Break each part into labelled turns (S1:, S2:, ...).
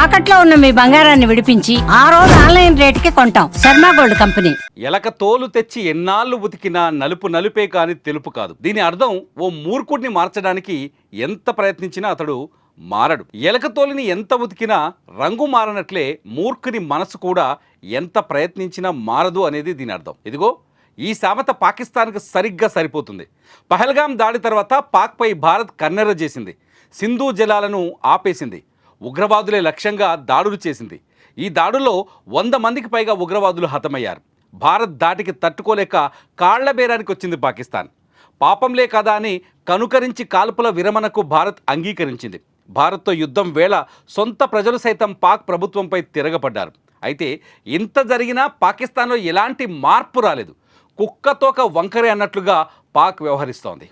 S1: తాకట్లో ఉన్న మీ బంగారాన్ని విడిపించి ఆ రోజు ఆన్లైన్ రేటుకి కొంటాం. Sharma gold company.
S2: ఎలక తోలు తెచ్చి ఎన్నాళ్ళు ఉతికినా నలుపు నలుపే కాని తెలుపు కాదు. దీని అర్థం ఓ మూర్ఖుడిని మార్చడానికి ఎంత ప్రయత్నించినా అతడు మారడు. ఎలక తోలుని ఎంత ఉతికినా రంగు మారనట్లే మూర్ఖుని మనసు కూడా ఎంత ప్రయత్నించినా మారదు అనేది దీని అర్థం. ఇదిగో ఈ సామెత పాకిస్తాన్కు సరిగ్గా సరిపోతుంది. పహల్గాం దాడి తర్వాత పాక్పై భారత్ కన్నెర్ర చేసింది. సింధు జలాలను ఆపేసింది. ఉగ్రవాదులే లక్ష్యంగా దాడులు చేసింది. ఈ దాడుల్లో 100 మందికి పైగా ఉగ్రవాదులు హతమయ్యారు. భారత్ దాటికి తట్టుకోలేక కాళ్ల బేరానికి వచ్చింది పాకిస్తాన్. పాపంలే కదా అని కనుకరించి కాల్పుల విరమణకు భారత్ అంగీకరించింది. భారత్తో యుద్ధం వేళ సొంత ప్రజలు సైతం పాక్ ప్రభుత్వంపై తిరగబడ్డారు. అయితే ఇంత జరిగినా పాకిస్తాన్లో ఎలాంటి మార్పు రాలేదు. కుక్కతోక వంకరే అన్నట్లుగా పాక్ వ్యవహరిస్తోంది.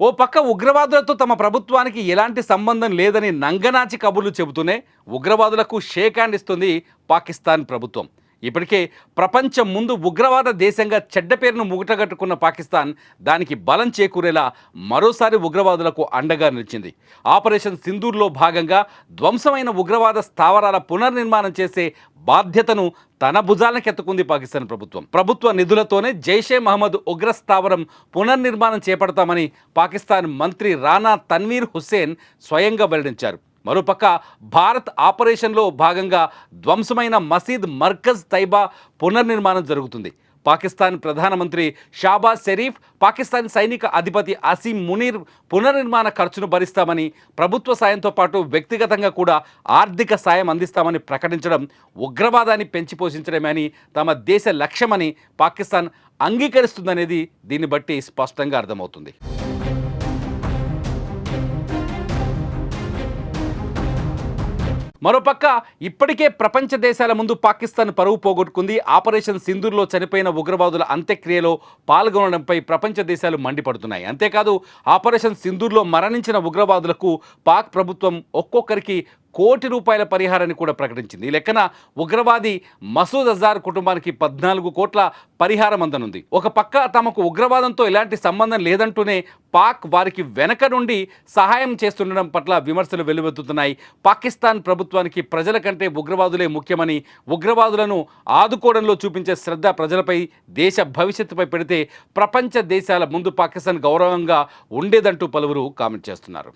S2: ఓ పక్క ఉగ్రవాదులతో తమ ప్రభుత్వానికి ఎలాంటి సంబంధం లేదని నంగనాచి కబుర్లు చెబుతూనే ఉగ్రవాదులకు షేక్ హ్యాండ్ ఇస్తుంది పాకిస్తాన్ ప్రభుత్వం. ఇప్పటికే ప్రపంచం ముందు ఉగ్రవాద దేశంగా చెడ్డ పేరును ముగటగట్టుకున్న పాకిస్తాన్ దానికి బలం చేకూరేలా మరోసారి ఉగ్రవాదులకు అండగా నిలిచింది. ఆపరేషన్ సింధూర్లో భాగంగా ధ్వంసమైన ఉగ్రవాద స్థావరాల పునర్నిర్మాణం చేసే బాధ్యతను తన భుజాలకెత్తుకుంది పాకిస్తాన్ ప్రభుత్వం. ప్రభుత్వ నిధులతోనే జైషే మహమ్మద్ ఉగ్ర స్థావరం పునర్నిర్మాణం చేపడతామని పాకిస్తాన్ మంత్రి రానా తన్వీర్ హుస్సేన్ స్వయంగా వెల్లడించారు. మరోపక్క భారత్ ఆపరేషన్లో భాగంగా ధ్వంసమైన మసీద్ మర్కజ్ తైబా పునర్నిర్మాణం జరుగుతుంది. పాకిస్తాన్ ప్రధానమంత్రి షాబాజ్ షరీఫ్, పాకిస్తాన్ సైనిక అధిపతి అసీం మునీర్ పునర్నిర్మాణ ఖర్చును భరిస్తామని, ప్రభుత్వ సాయంతో పాటు వ్యక్తిగతంగా కూడా ఆర్థిక సాయం అందిస్తామని ప్రకటించడం ఉగ్రవాదాన్ని పెంచి పోషించడమే అని, తమ దేశ లక్ష్యమని పాకిస్తాన్ అంగీకరిస్తుందనేది దీన్ని బట్టి స్పష్టంగా అర్థమవుతుంది. మరోపక్క ఇప్పటికే ప్రపంచ దేశాల ముందు పాకిస్తాన్ పరువు పోగొట్టుకుంది. ఆపరేషన్ సింధూర్లో చనిపోయిన ఉగ్రవాదుల అంత్యక్రియలో పాల్గొనడంపై ప్రపంచ దేశాలు మండిపడుతున్నాయి. అంతేకాదు ఆపరేషన్ సింధూర్లో మరణించిన ఉగ్రవాదులకు పాక్ ప్రభుత్వం ఒక్కొక్కరికి ₹1 కోటి పరిహారాన్ని కూడా ప్రకటించింది. ఈ లెక్కన ఉగ్రవాది మసూద్ అజార్ కుటుంబానికి 14 కోట్ల పరిహారం అందనుంది. ఒక పక్క తమకు ఉగ్రవాదంతో ఎలాంటి సంబంధం లేదంటూనే పాక్ వారికి వెనక నుండి సహాయం చేస్తుండడం పట్ల విమర్శలు వెల్లువెత్తుతున్నాయి. పాకిస్తాన్ ప్రభుత్వానికి ప్రజల కంటే ఉగ్రవాదులే ముఖ్యమని, ఉగ్రవాదులను ఆదుకోవడంలో చూపించే శ్రద్ధ ప్రజలపై, దేశ భవిష్యత్తుపై పెడితే ప్రపంచ దేశాల ముందు పాకిస్తాన్ గౌరవంగా ఉండేదంటూ పలువురు కామెంట్ చేస్తున్నారు.